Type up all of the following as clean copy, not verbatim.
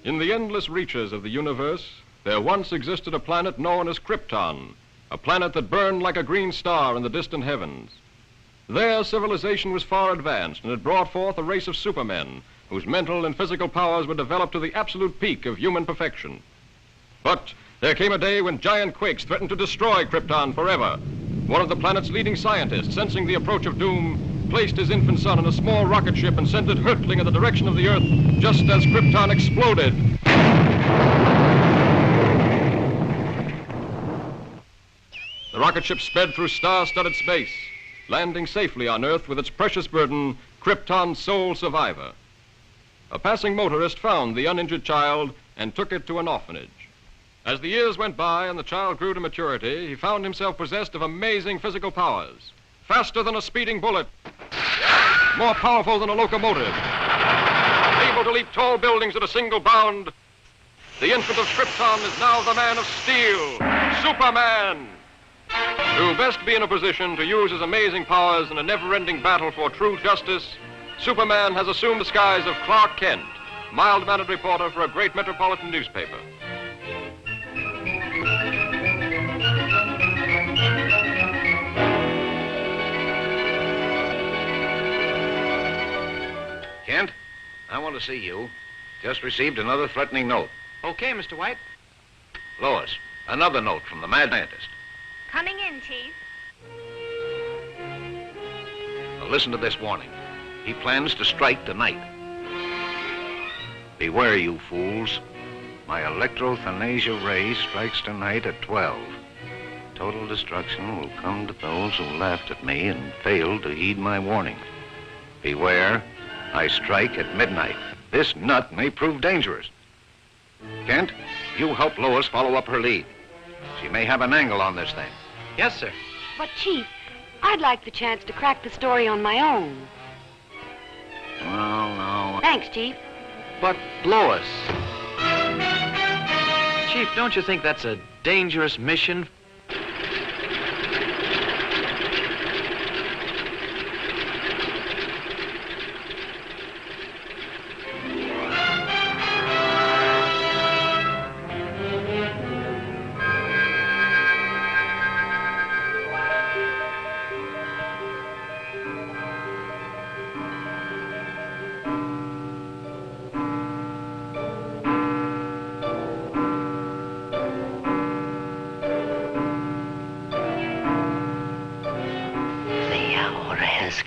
In the endless reaches of the universe, there once existed a planet known as Krypton, a planet that burned like a green star in the distant heavens. There, civilization was far advanced and had brought forth a race of supermen whose mental and physical powers were developed to the absolute peak of human perfection. But there came a day when giant quakes threatened to destroy Krypton forever. One of the planet's leading scientists, sensing the approach of doom, placed his infant son in a small rocket ship and sent it hurtling in the direction of the Earth just as Krypton exploded. The rocket ship sped through star-studded space, landing safely on Earth with its precious burden, Krypton's sole survivor. A passing motorist found the uninjured child and took it to an orphanage. As the years went by and the child grew to maturity, he found himself possessed of amazing physical powers. Faster than a speeding bullet, more powerful than a locomotive, able to leap tall buildings at a single bound. The infant of Krypton is now the man of steel, Superman. To best be in a position to use his amazing powers in a never-ending battle for true justice, Superman has assumed the skies of Clark Kent, mild-mannered reporter for a great metropolitan newspaper. Kent, I want to see you. Just received another threatening note. Okay, Mr. White. Lois, another note from the mad scientist. Coming in, Chief. Now listen to this warning. He plans to strike tonight. Beware, you fools. My electrothanasia ray strikes tonight at 12. Total destruction will come to those who laughed at me and failed to heed my warning. Beware, I strike at midnight. This nut may prove dangerous. Kent, you help Lois follow up her lead. She may have an angle on this thing. Yes, sir. But, Chief, I'd like the chance to crack the story on my own. Well, no. Thanks, Chief. But, Lois. Chief, don't you think that's a dangerous mission?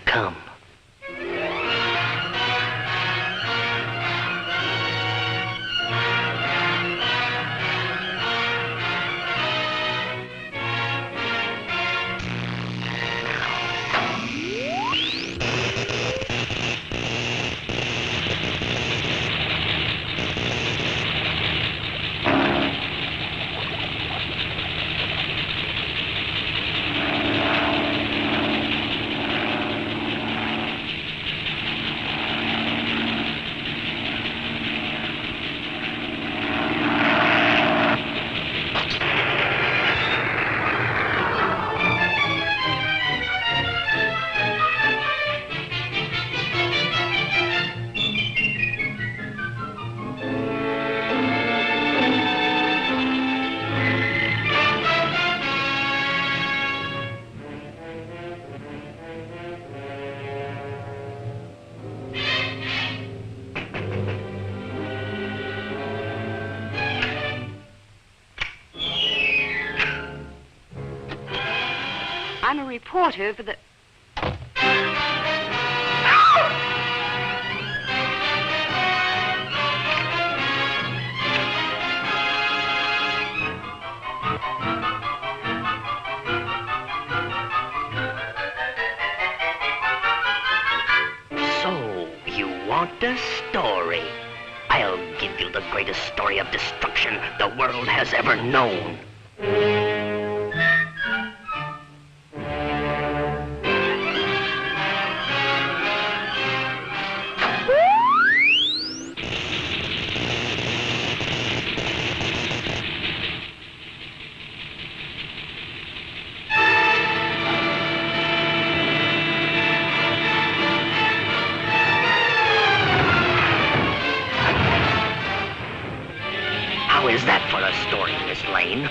Come. I'm a reporter for the... So, you want a story? I'll give you the greatest story of destruction the world has ever known. Now is that for a story, Miss Lane?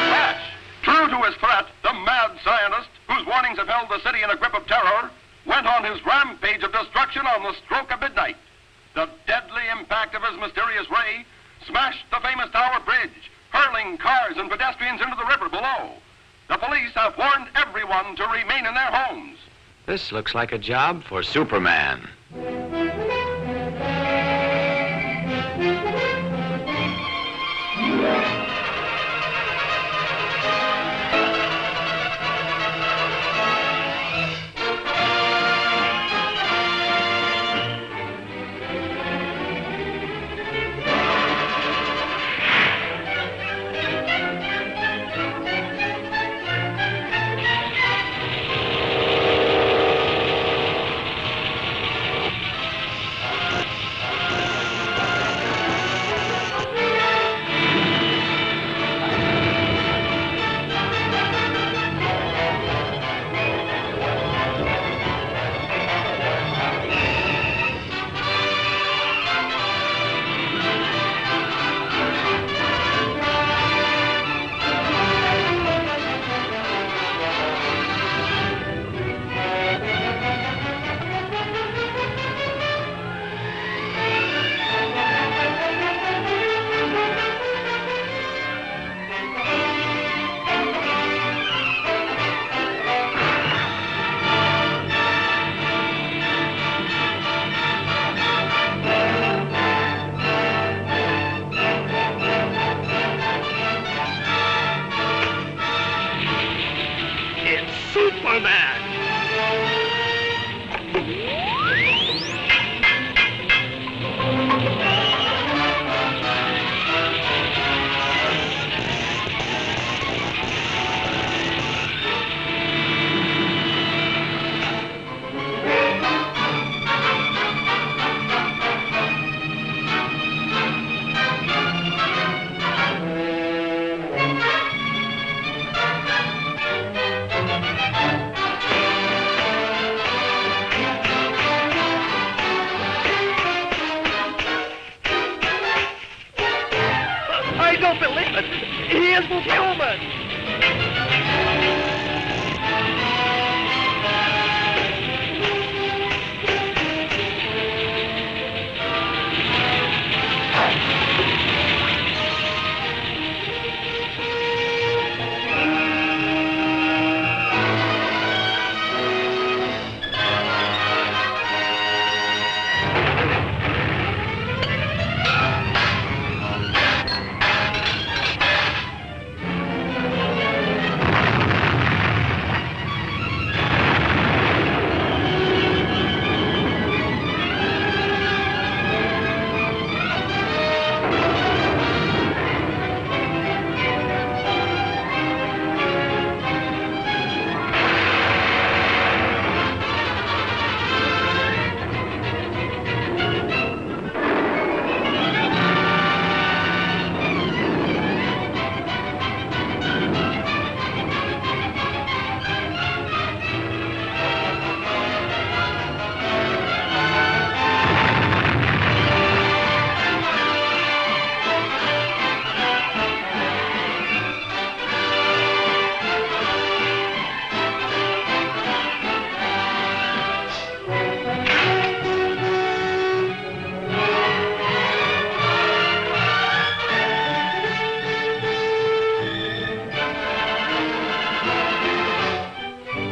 Flash, true to his threat, the mad scientist, whose warnings have held the city in a grip of terror, went on his rampage of destruction on the stroke of midnight. The deadly impact of his mysterious ray smashed the famous Tower Bridge, hurling cars and pedestrians into the river below. The police have warned everyone to remain in their homes. This looks like a job for Superman.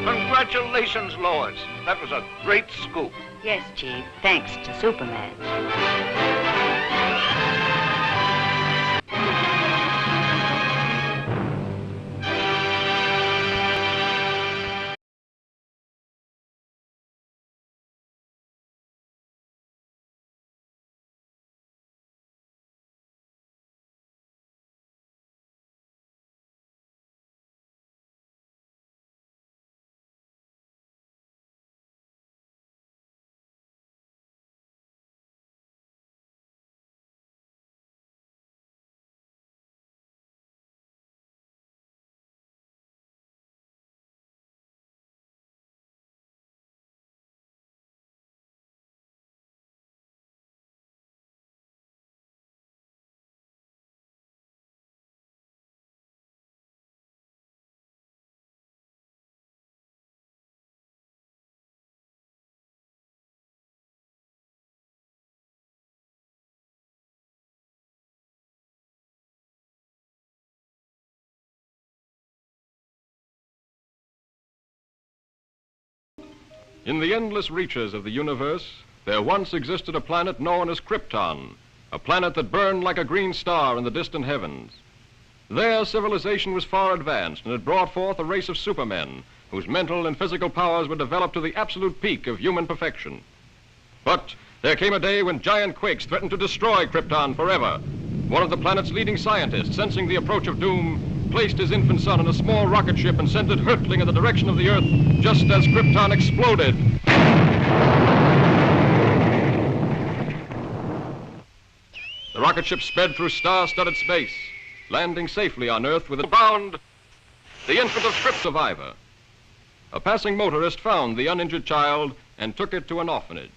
Congratulations, Lois. That was a great scoop. Yes, Chief. Thanks to Superman. In the endless reaches of the universe, there once existed a planet known as Krypton, a planet that burned like a green star in the distant heavens. There, civilization was far advanced and had brought forth a race of supermen whose mental and physical powers were developed to the absolute peak of human perfection. But there came a day when giant quakes threatened to destroy Krypton forever. One of the planet's leading scientists, sensing the approach of doom, placed his infant son in a small rocket ship and sent it hurtling in the direction of the Earth just as Krypton exploded. The rocket ship sped through star-studded space, landing safely on Earth with a bound, the infant of Krypton survivor. A passing motorist found the uninjured child and took it to an orphanage.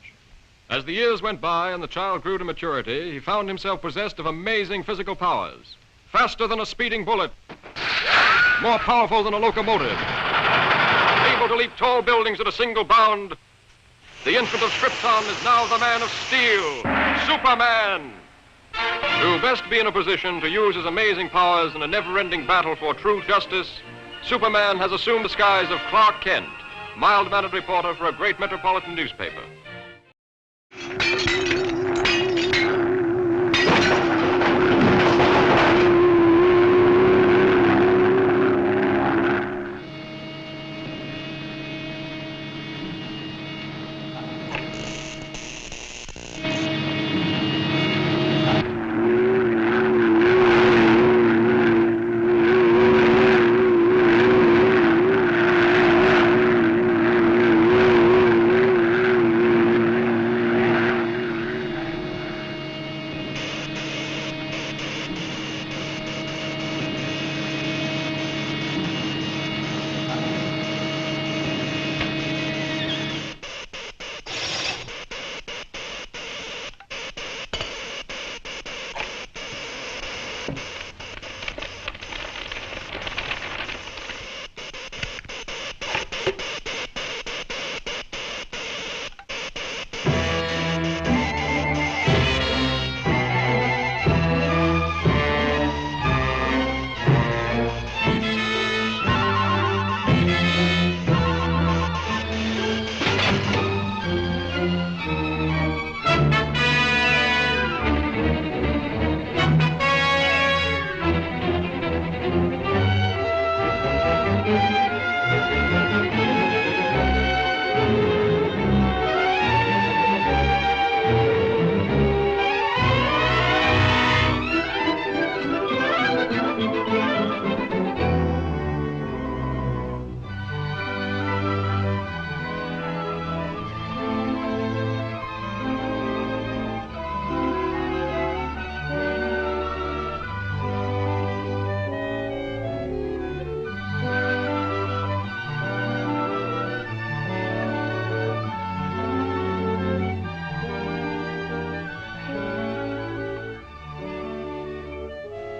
As the years went by and the child grew to maturity, he found himself possessed of amazing physical powers. Faster than a speeding bullet, more powerful than a locomotive, able to leap tall buildings at a single bound. The infant of Krypton is now the man of steel, Superman. To best be in a position to use his amazing powers in a never-ending battle for true justice, Superman has assumed the disguise of Clark Kent, mild-mannered reporter for a great metropolitan newspaper.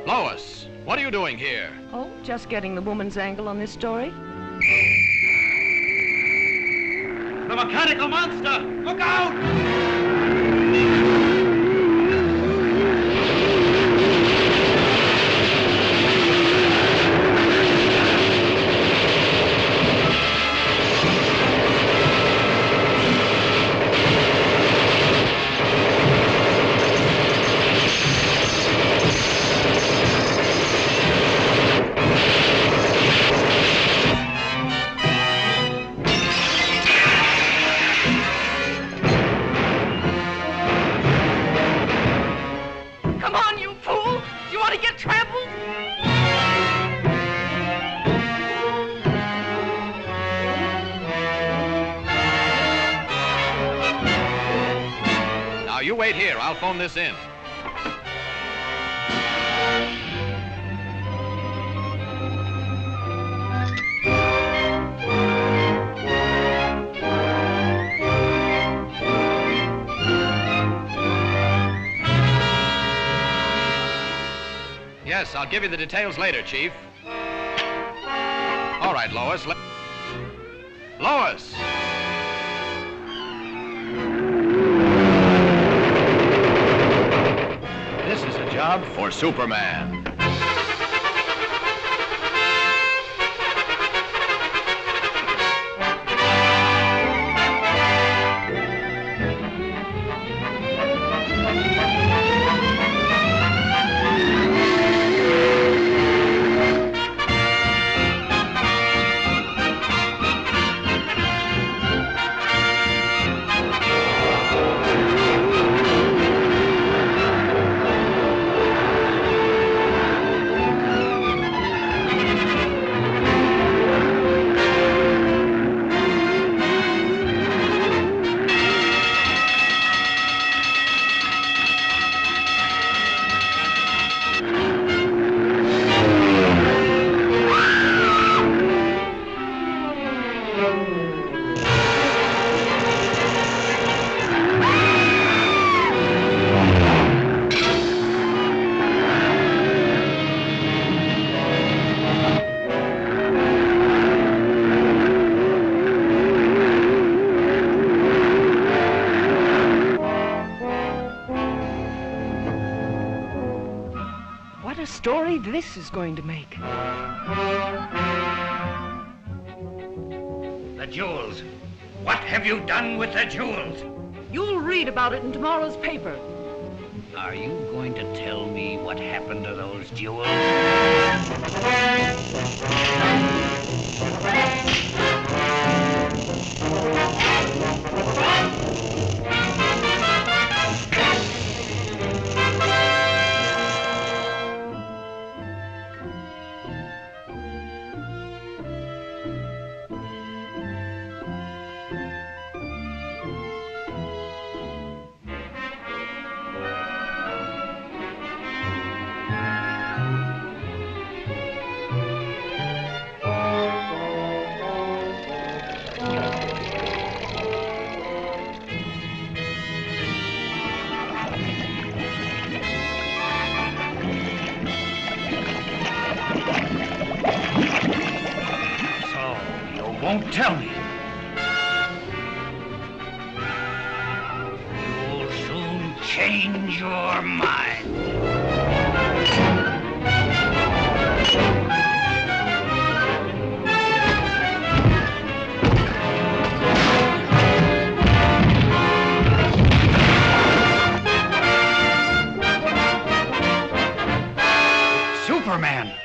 Lois, what are you doing here? Oh, just getting the woman's angle on this story. The mechanical monster! Look out! You wait here. I'll phone this in. Yes, I'll give you the details later, Chief. All right, Lois. Lois! This is a job for Superman. story this is going to make. The jewels. What have you done with the jewels? You'll read about it in tomorrow's paper. Are you going to tell me what happened to those jewels? Won't tell me. You'll soon change your mind. Superman!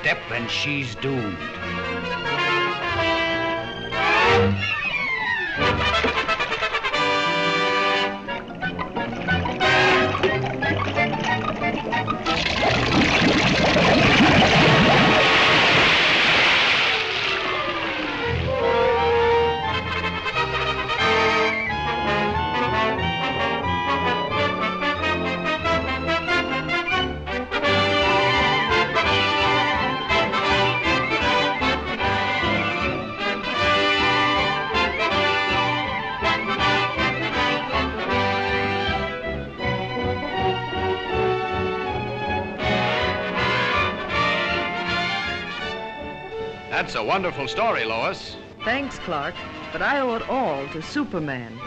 Step and she's doomed. That's a wonderful story, Lois. Thanks, Clark, but I owe it all to Superman.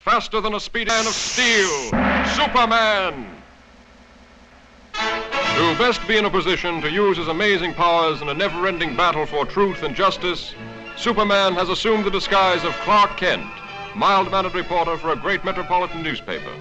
Faster than a speedy man of steel, Superman! To best be in a position to use his amazing powers in a never-ending battle for truth and justice, Superman has assumed the disguise of Clark Kent, mild-mannered reporter for a great metropolitan newspaper.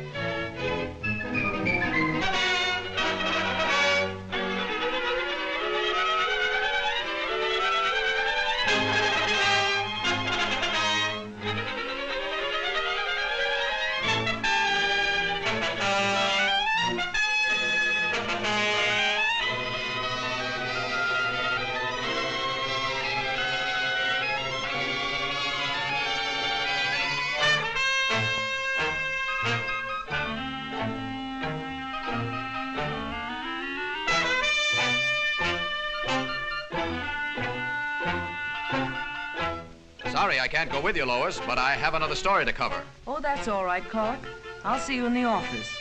Sorry I can't go with you, Lois, but I have another story to cover. Oh, that's all right, Clark. I'll see you in the office.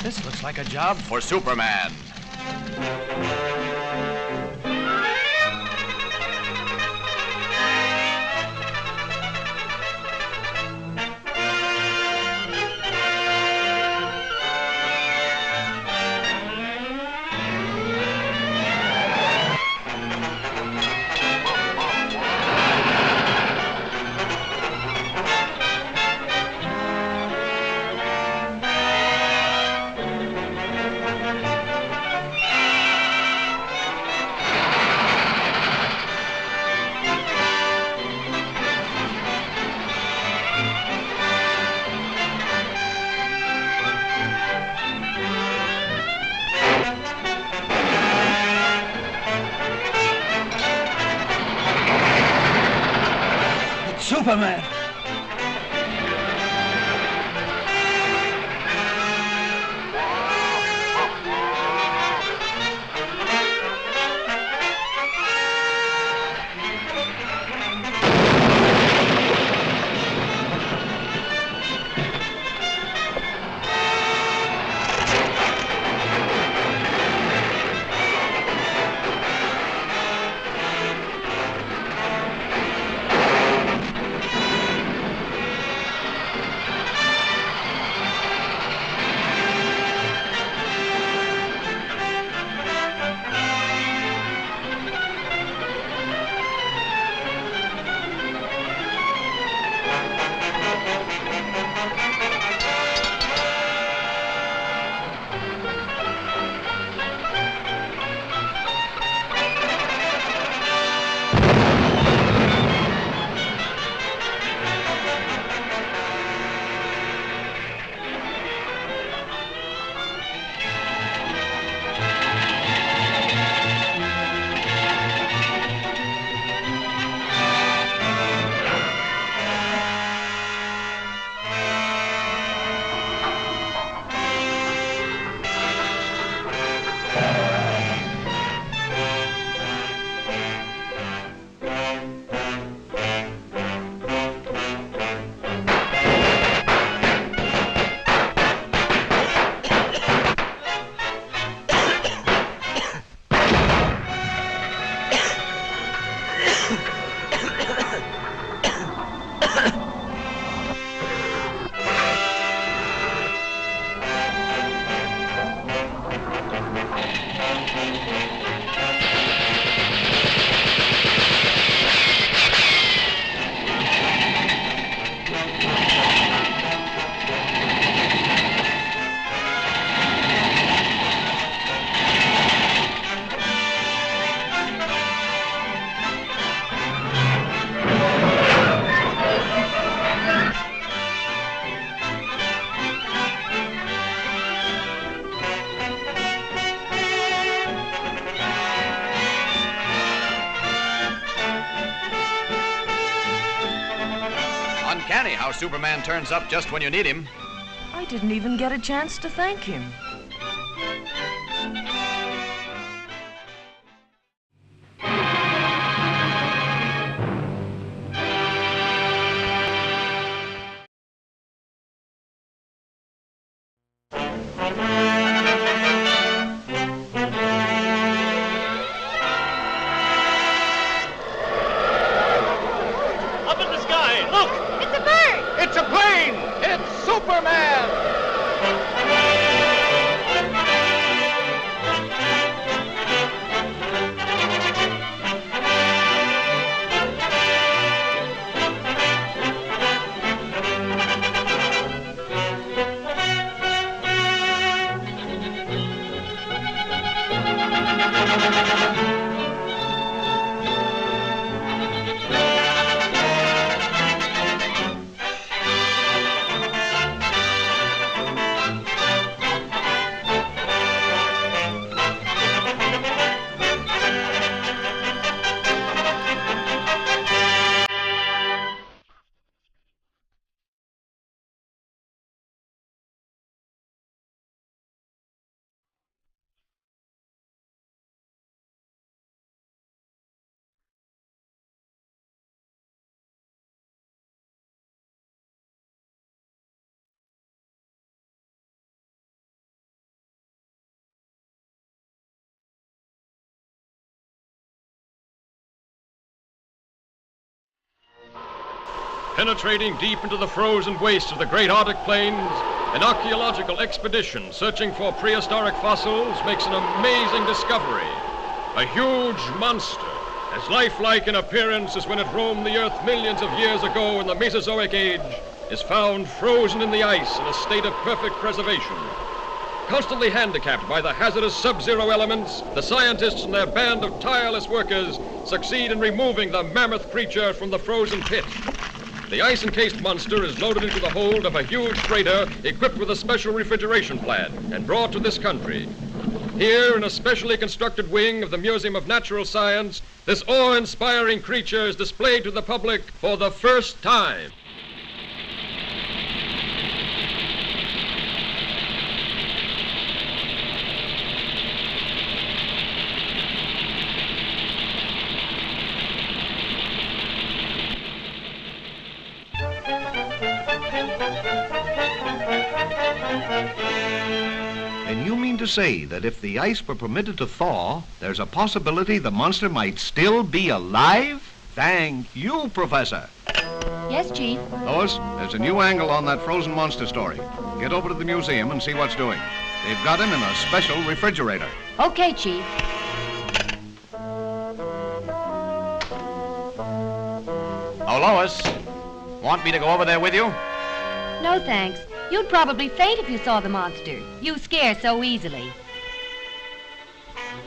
This looks like a job for Superman. Superman! How Superman turns up just when you need him. I didn't even get a chance to thank him. Up in the sky, look! It's a bird! It's a plane! It's Superman! Penetrating deep into the frozen wastes of the great Arctic plains, an archaeological expedition searching for prehistoric fossils makes an amazing discovery. A huge monster, as lifelike in appearance as when it roamed the Earth millions of years ago in the Mesozoic Age, is found frozen in the ice in a state of perfect preservation. Constantly handicapped by the hazardous sub-zero elements, the scientists and their band of tireless workers succeed in removing the mammoth creature from the frozen pit. The ice-encased monster is loaded into the hold of a huge freighter equipped with a special refrigeration plant and brought to this country. Here, in a specially constructed wing of the Museum of Natural Science, this awe-inspiring creature is displayed to the public for the first time. And you mean to say that if the ice were permitted to thaw, there's a possibility the monster might still be alive? Thank you, Professor. Yes, Chief. Lois, there's a new angle on that frozen monster story. Get over to the museum and see what's doing. They've got him in a special refrigerator. Okay, Chief. Oh, Lois, want me to go over there with you? No, thanks. You'd probably faint if you saw the monster. You scare so easily.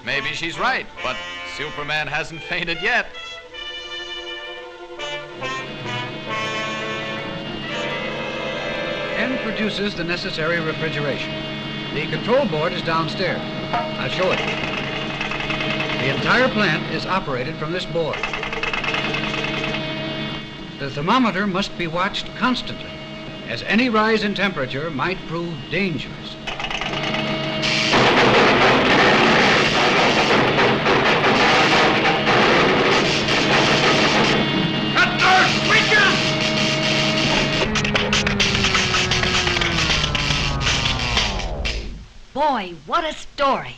Maybe she's right, but Superman hasn't fainted yet. Ken produces the necessary refrigeration. The control board is downstairs. I'll show it. The entire plant is operated from this board. The thermometer must be watched constantly, as any rise in temperature might prove dangerous. Cut those switches! Boy, what a story.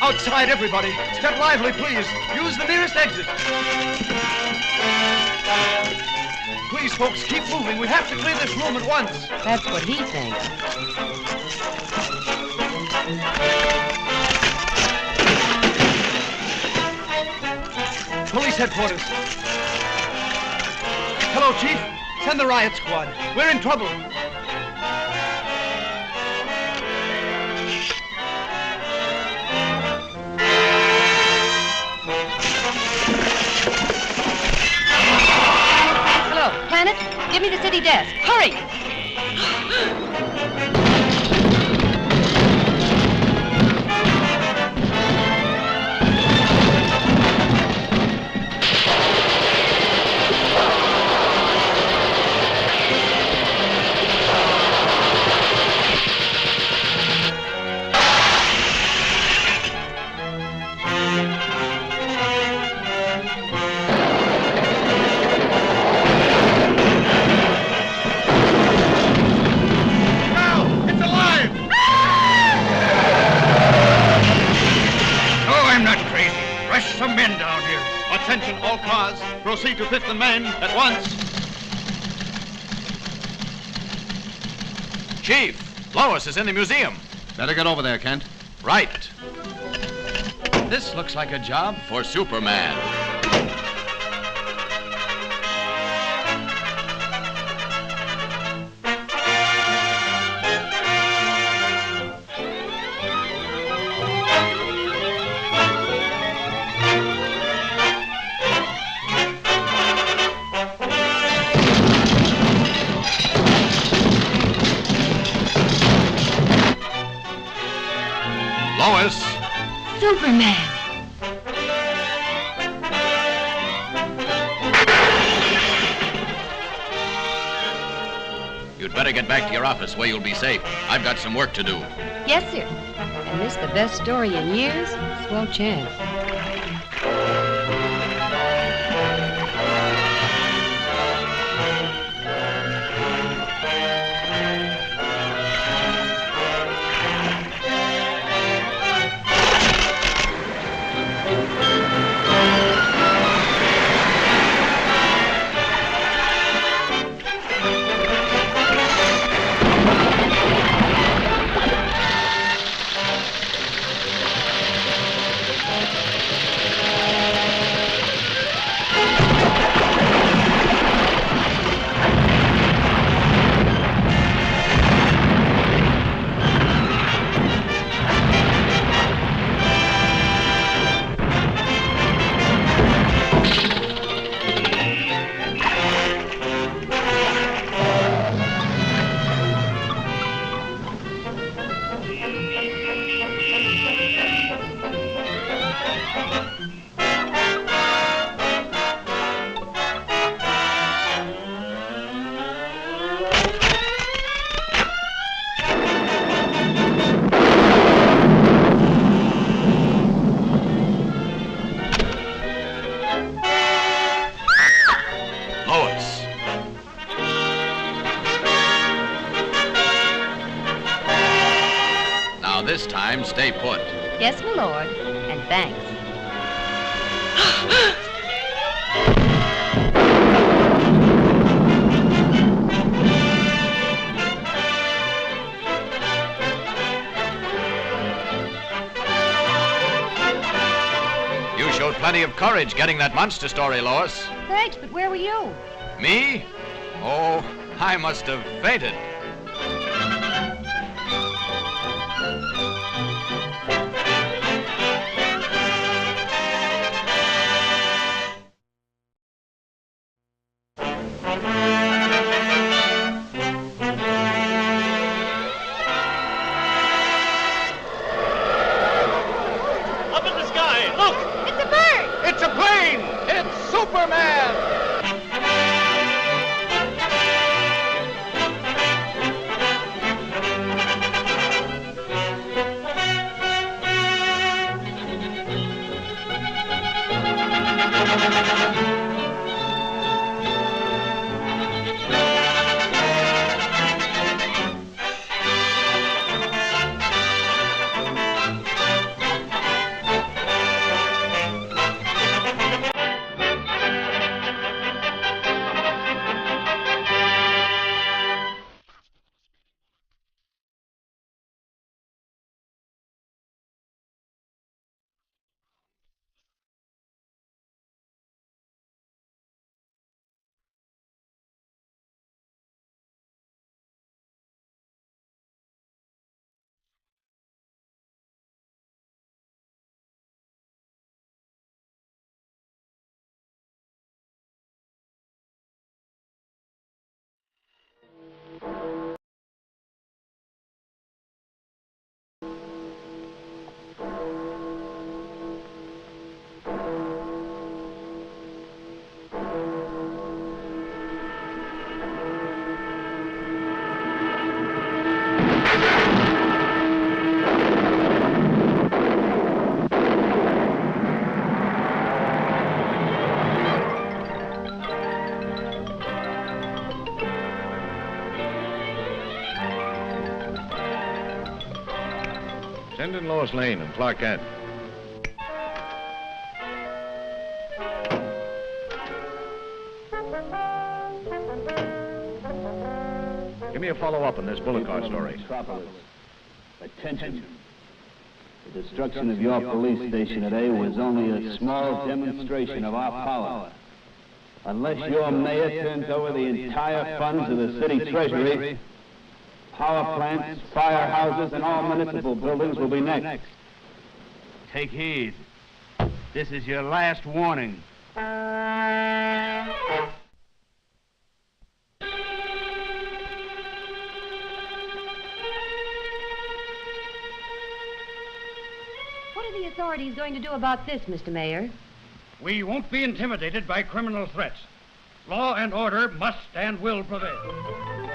Outside, everybody. Step lively, please. Use the nearest exit. Please, folks, keep moving. We have to clear this room at once. That's what he thinks. Police headquarters. Hello, Chief. Send the riot squad. We're in trouble. minute. Give me the city desk. Hurry! Some men down here. Attention, all cars. Proceed to 5th and Main at once. Chief, Lois is in the museum. Better get over there, Kent. Right. This looks like a job for Superman. Lois! Superman! You'd better get back to your office where you'll be safe. I've got some work to do. Yes, sir. And this the best story in years? Swell chance. This time, stay put. Yes, my lord, and thanks. You showed plenty of courage getting that monster story, Lois. Thanks, but where were you? Me? Oh, I must have fainted. in Lois Lane and Clark Kent. Give me a follow-up on this bullet car story. Attention. The destruction of your police station today was only a small demonstration of our power. Unless your mayor turns over the entire funds of the city treasury, power plants, firehouses, and all municipal buildings will be next. Take heed. This is your last warning. What are the authorities going to do about this, Mr. Mayor? We won't be intimidated by criminal threats. Law and order must and will prevail.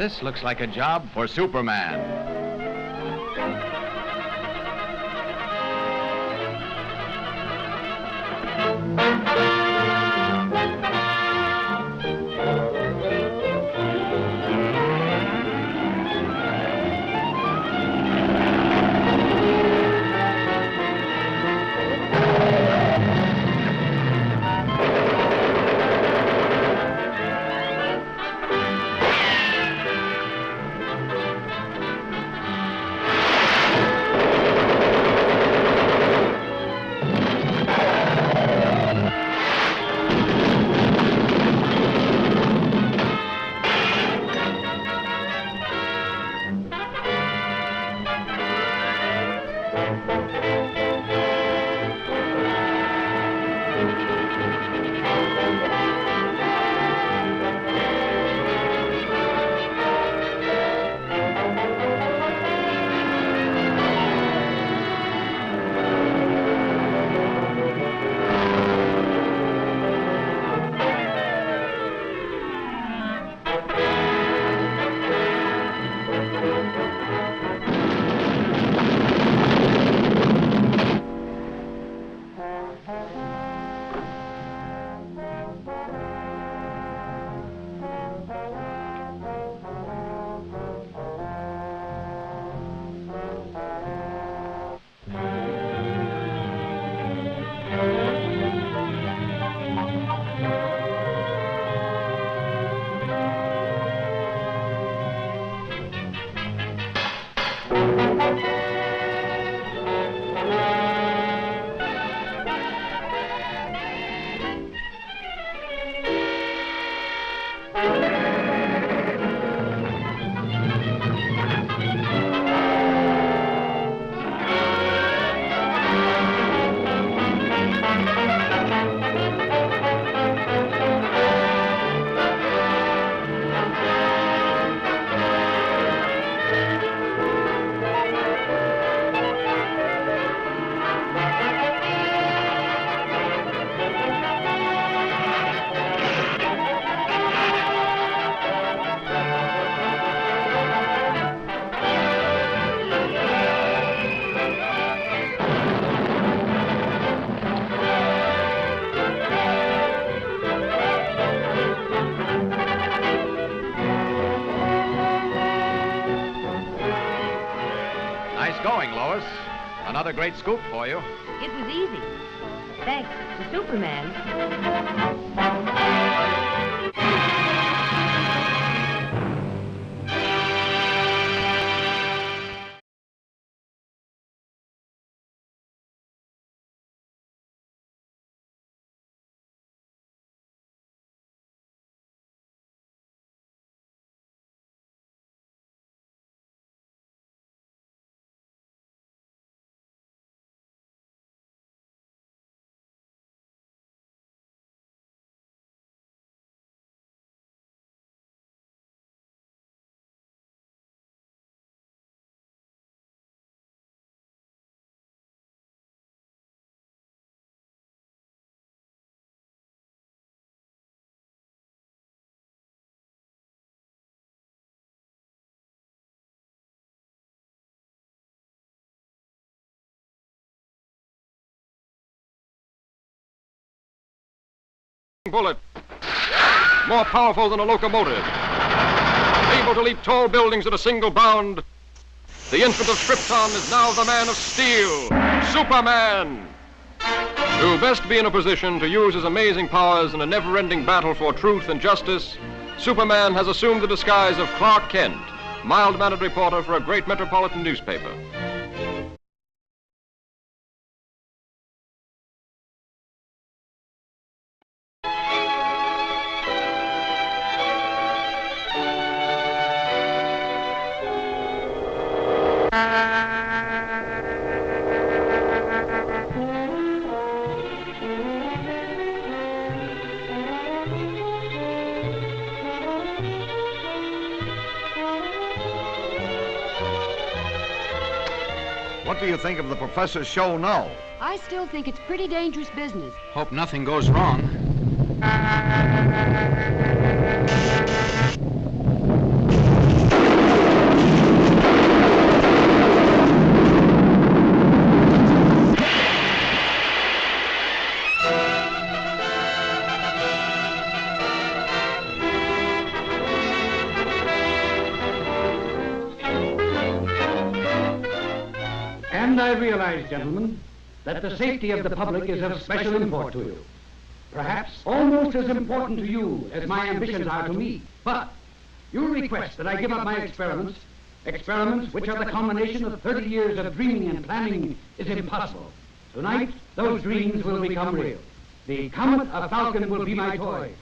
This looks like a job for Superman. Another great scoop for you. It was easy. Thanks to Superman. Bullet. More powerful than a locomotive. Able to leap tall buildings at a single bound. The infant of Krypton is now the man of steel, Superman. To best be in a position to use his amazing powers in a never-ending battle for truth and justice, Superman has assumed the disguise of Clark Kent, mild-mannered reporter for a great metropolitan newspaper. What do you think of the professor's show now? I still think it's pretty dangerous business. Hope nothing goes wrong. And I realize, gentlemen, that the safety of the public is of special import to you. Perhaps almost as important to you as my ambitions are to me. But you request that I give up my experiments, experiments which are the culmination of 30 years of dreaming and planning is impossible. Tonight, those dreams will become real. The comet of Falcon will be my toy.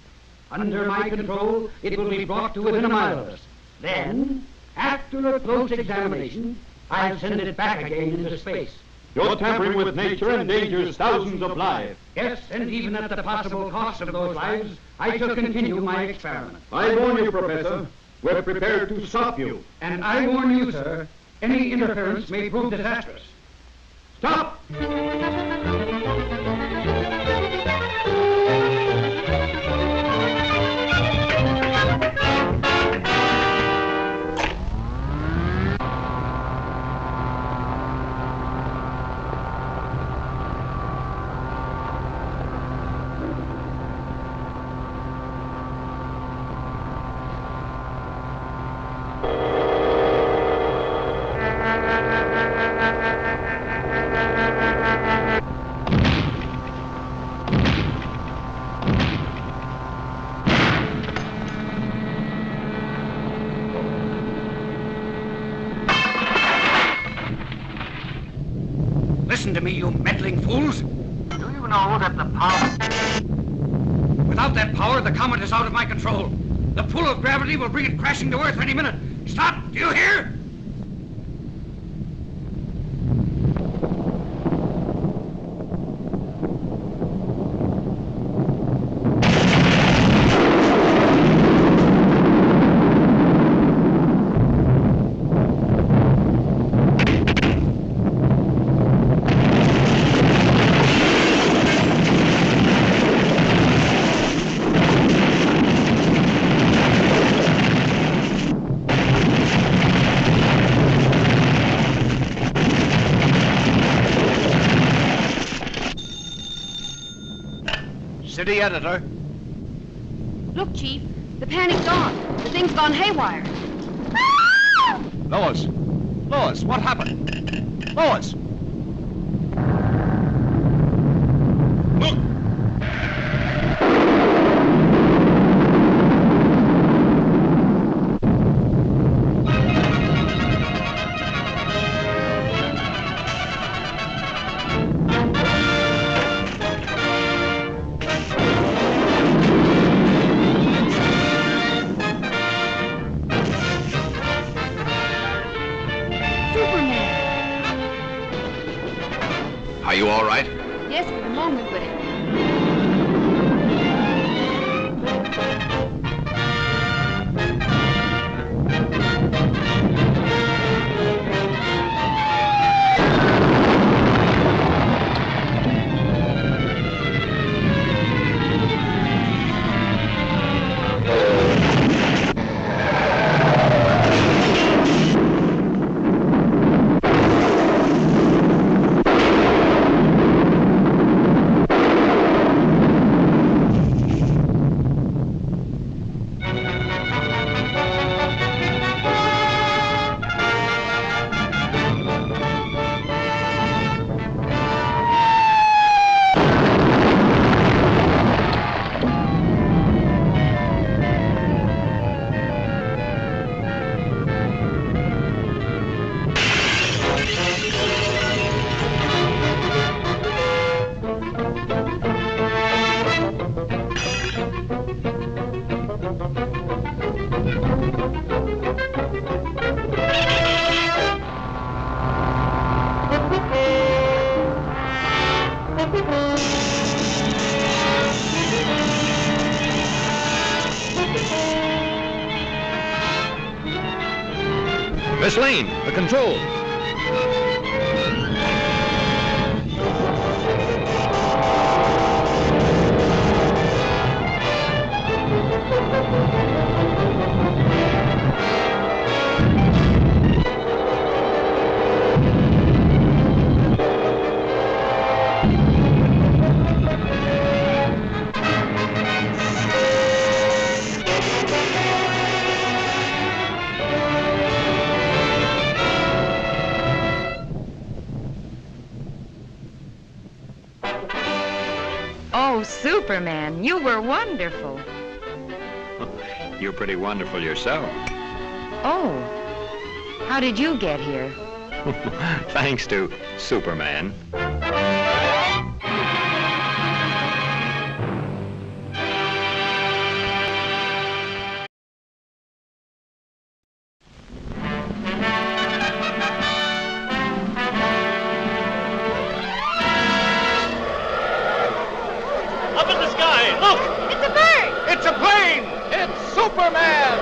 Under my control, it will be brought to within a mile of us. Then, after a close examination, I'll send it back again into space. You're tampering with nature and endangers thousands of lives. Yes, and even at the possible cost of those lives, I shall continue my experiment. I warn you, Professor, we're prepared to stop you. And I warn you, sir, any interference may prove disastrous. Stop! Listen to me, you meddling fools. Do you know that the power... Without that power, the comet is out of my control. The pull of gravity will bring it crashing to Earth any minute. Stop! Do you hear? City editor. Look, Chief, the panic's on. The thing's gone haywire. Lois! Lois, what happened? Lois! Look! Are you all right? Yes, for the moment, but Miss Lane, the control. Oh, Superman, you were wonderful. You're pretty wonderful yourself. Oh, how did you get here? Thanks to Superman. Up in the sky, look! It's a bird! It's a plane! It's Superman!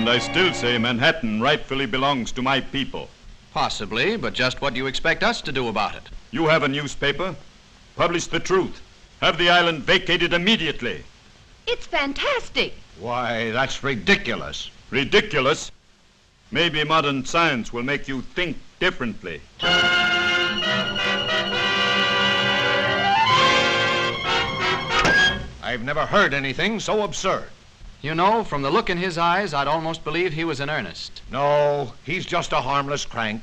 And I still say Manhattan rightfully belongs to my people. Possibly, but just what do you expect us to do about it? You have a newspaper. Publish the truth. Have the island vacated immediately. It's fantastic. Why, that's ridiculous. Ridiculous? Maybe modern science will make you think differently. I've never heard anything so absurd. You know, from the look in his eyes, I'd almost believe he was in earnest. No, he's just a harmless crank.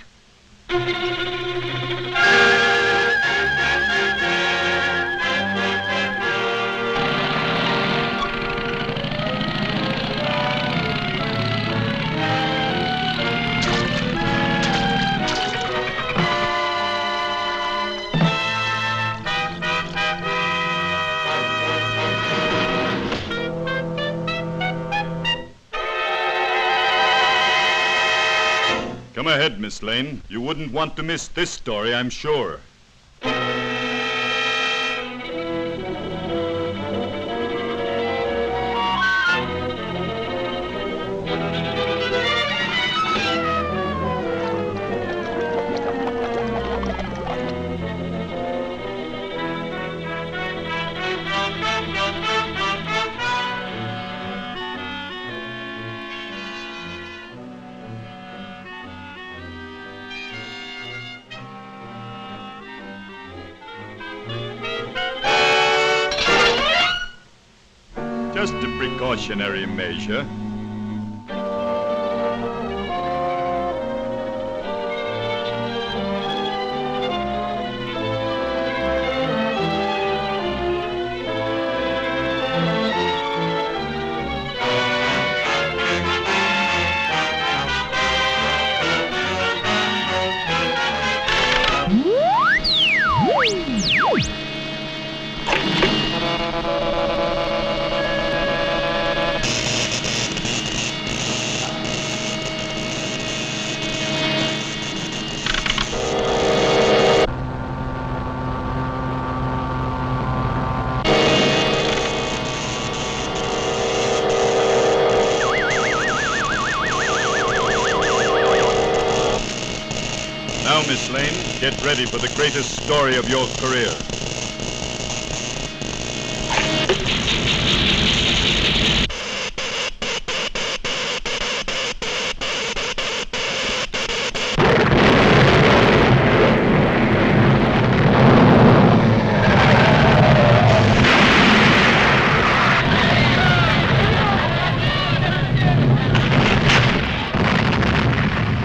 Come ahead, Miss Lane. You wouldn't want to miss this story, I'm sure. Just a precautionary measure. Now, Miss Lane, get ready for the greatest story of your career.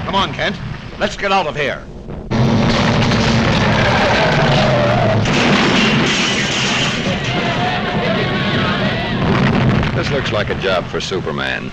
Come on, Kent. Let's get out of here. This looks like a job for Superman.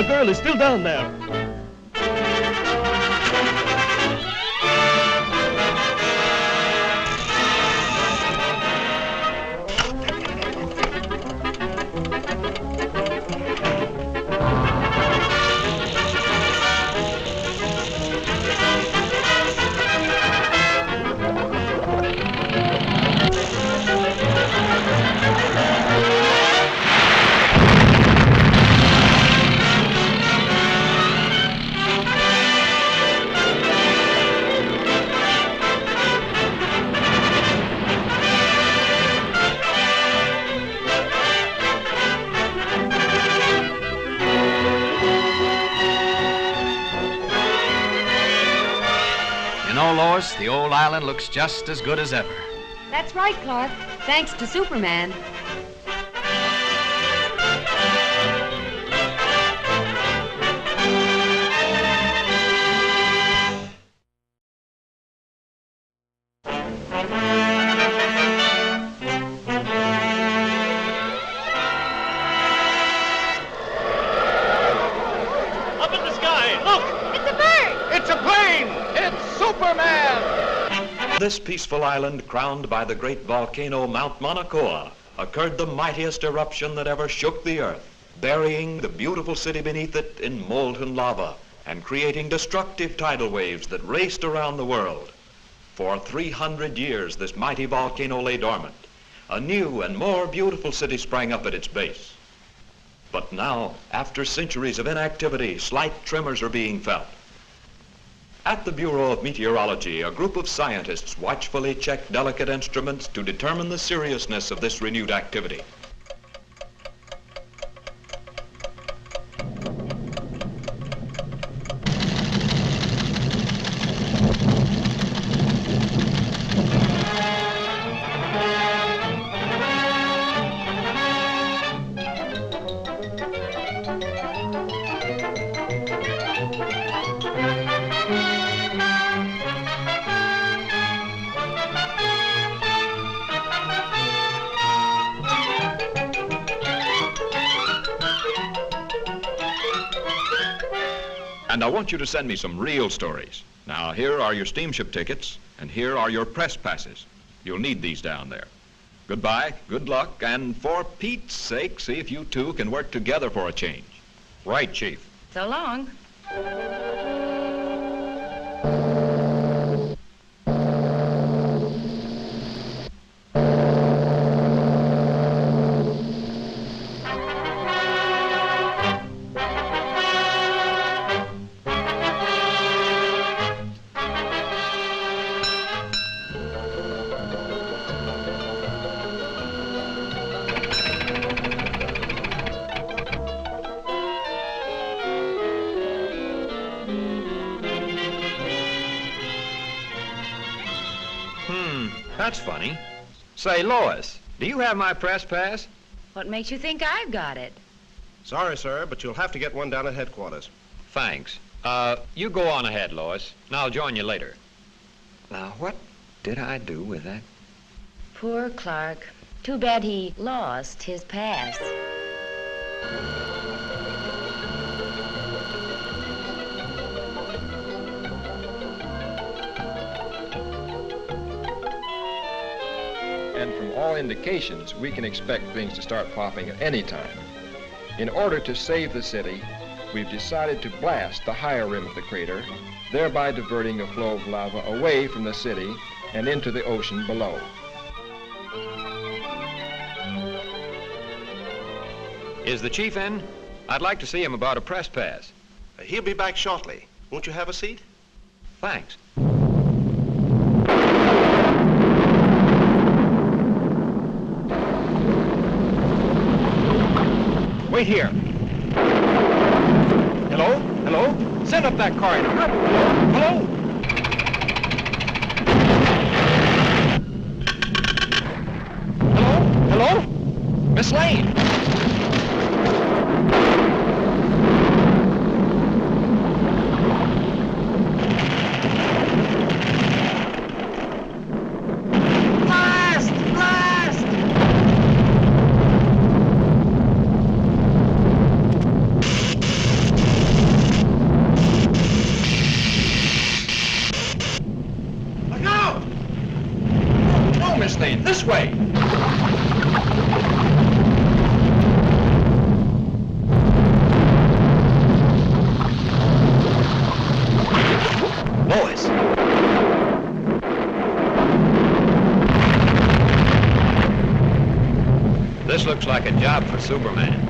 girl is still down there. Lois, the old island looks just as good as ever. That's right, Clark. Thanks to Superman. Up in the sky, look! It's a bird! It's a plane! It's Superman! This peaceful island, crowned by the great volcano Mount Mauna Kea, occurred the mightiest eruption that ever shook the earth, burying the beautiful city beneath it in molten lava and creating destructive tidal waves that raced around the world. For 300 years, this mighty volcano lay dormant. A new and more beautiful city sprang up at its base. But now, after centuries of inactivity, slight tremors are being felt. At the Bureau of Meteorology, a group of scientists watchfully check delicate instruments to determine the seriousness of this renewed activity. And I want you to send me some real stories. Now, here are your steamship tickets, and here are your press passes. You'll need these down there. Goodbye, good luck, and for Pete's sake, see if you two can work together for a change. Right, Chief. So long. That's funny. Say, Lois, do you have my press pass? What makes you think I've got it? Sorry, sir, but you'll have to get one down at headquarters. Thanks. You go on ahead, Lois, and I'll join you later. Now, what did I do with that? Poor Clark. Too bad he lost his pass. And from all indications, we can expect things to start popping at any time. In order to save the city, we've decided to blast the higher rim of the crater, thereby diverting a flow of lava away from the city and into the ocean below. Is the chief in? I'd like to see him about a press pass. He'll be back shortly. Won't you have a seat? Thanks. Wait here. Hello? Hello? Send up that corridor. Hello? Hello? Hello? Miss Lane! airplane, this way! Lois! This looks like a job for Superman.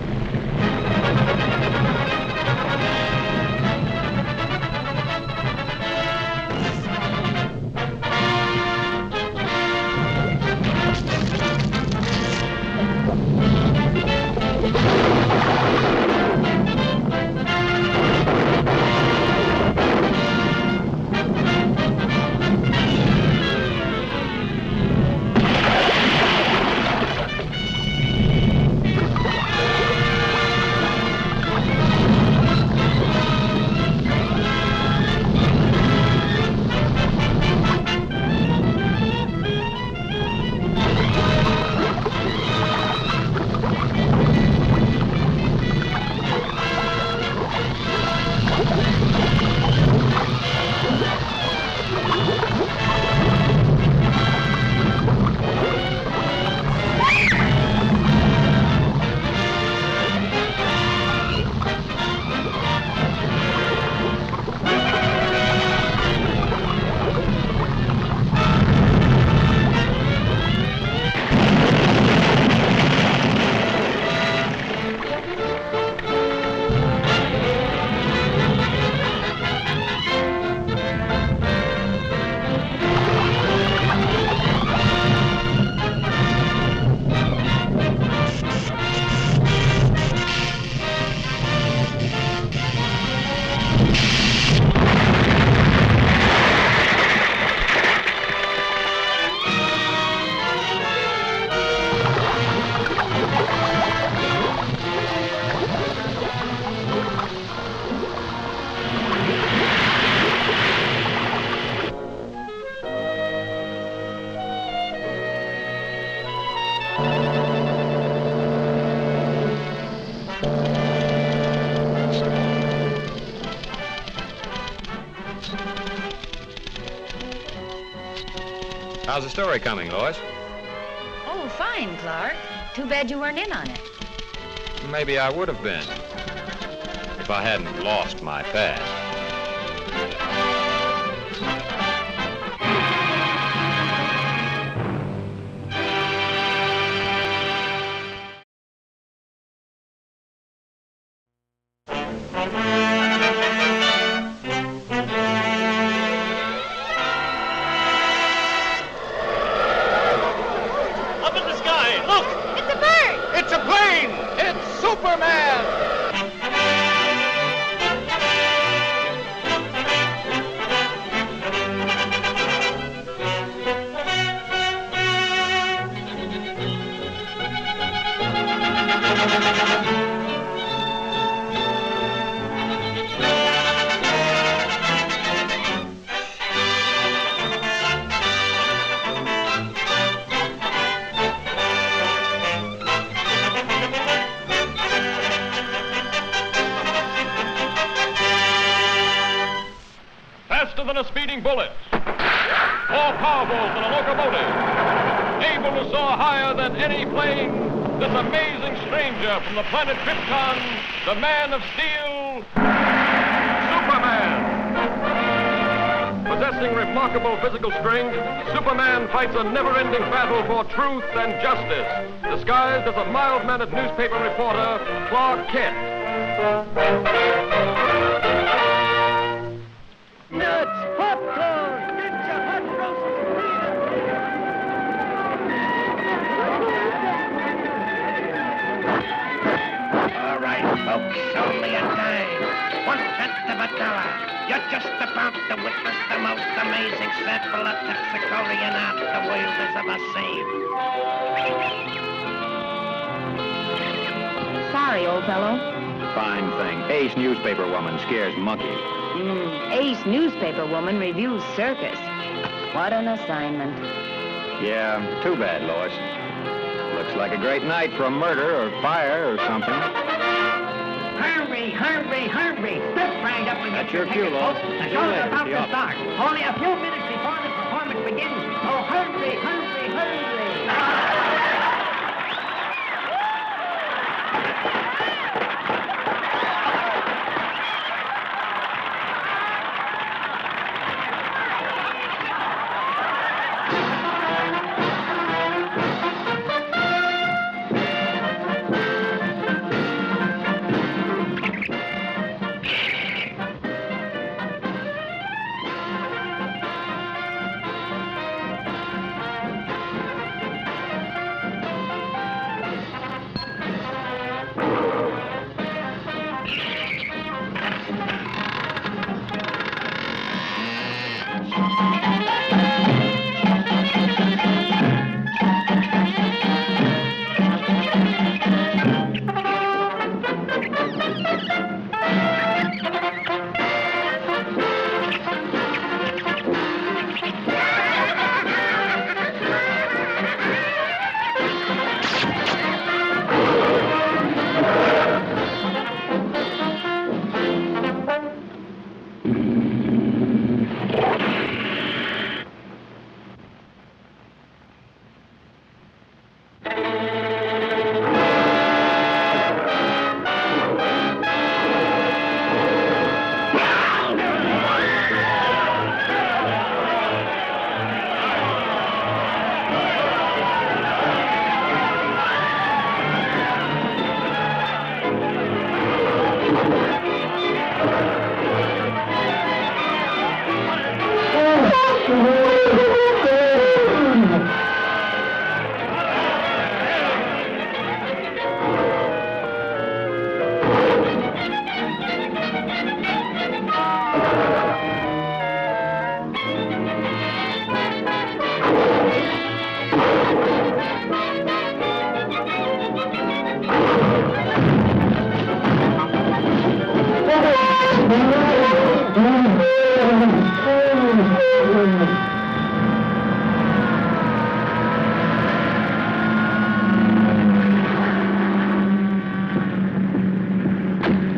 How's the story coming, Lois? Oh, fine, Clark. Too bad you weren't in on it. Maybe I would have been if I hadn't lost my pad. Than a speeding bullet, more powerful than a locomotive, able to soar higher than any plane, this amazing stranger from the planet Krypton, the Man of Steel, Superman. Possessing remarkable physical strength, Superman fights a never-ending battle for truth and justice, disguised as a mild-mannered newspaper reporter, Clark Kent. Nuts, popcorn, get your hot roast All right, folks, only a dime. 1/10 of a dollar. You're just about to witness the most amazing sample of toxicolian art the world has ever seen. Sorry, old fellow. Fine thing. Ace newspaper woman scares monkeys. Ace newspaper woman reviews circus. What an assignment. Yeah, too bad, Lois. Looks like a great night for a murder or fire or something. Hurry, hurry, hurry. Step right up and That's get your your cue, ticket, Lois. folks. The See you show's later, about the to office. start. Only a few minutes before the performance begins. So hurry, hurry, hurry.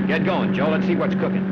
Get going, Joe. Let's see what's cooking.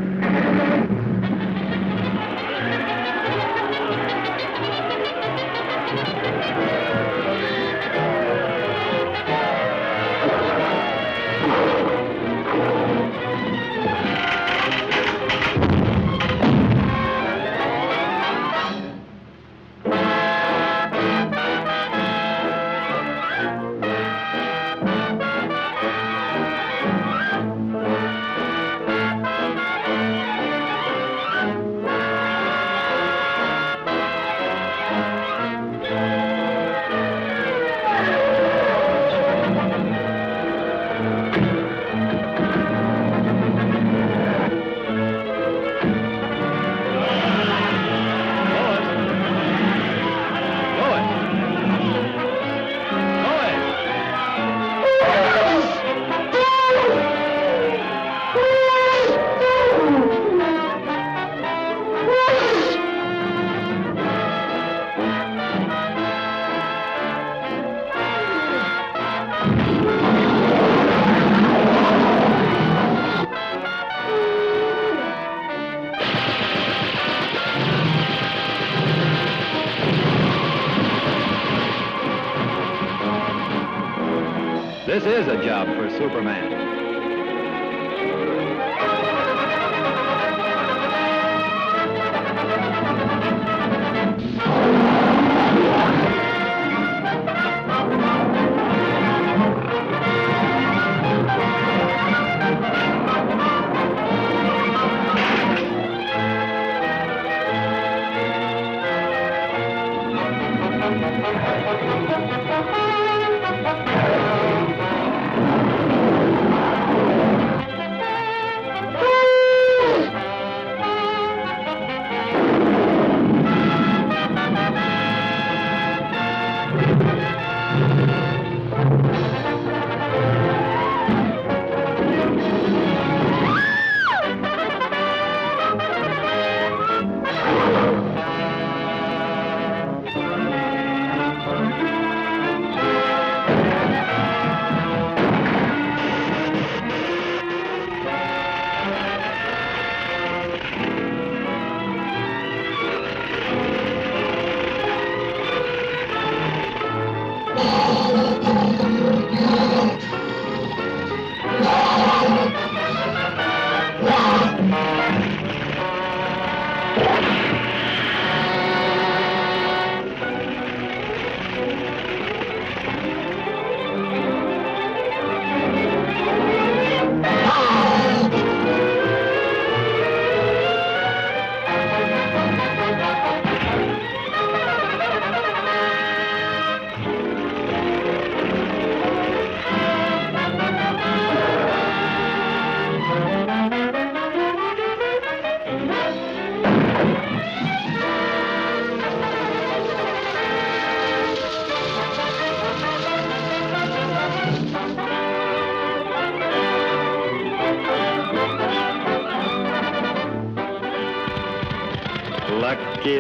This is a job for Superman.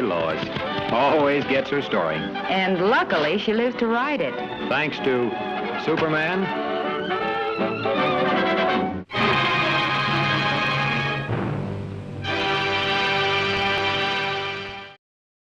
Lois. Always gets her story. And luckily, she lives to write it. Thanks to Superman,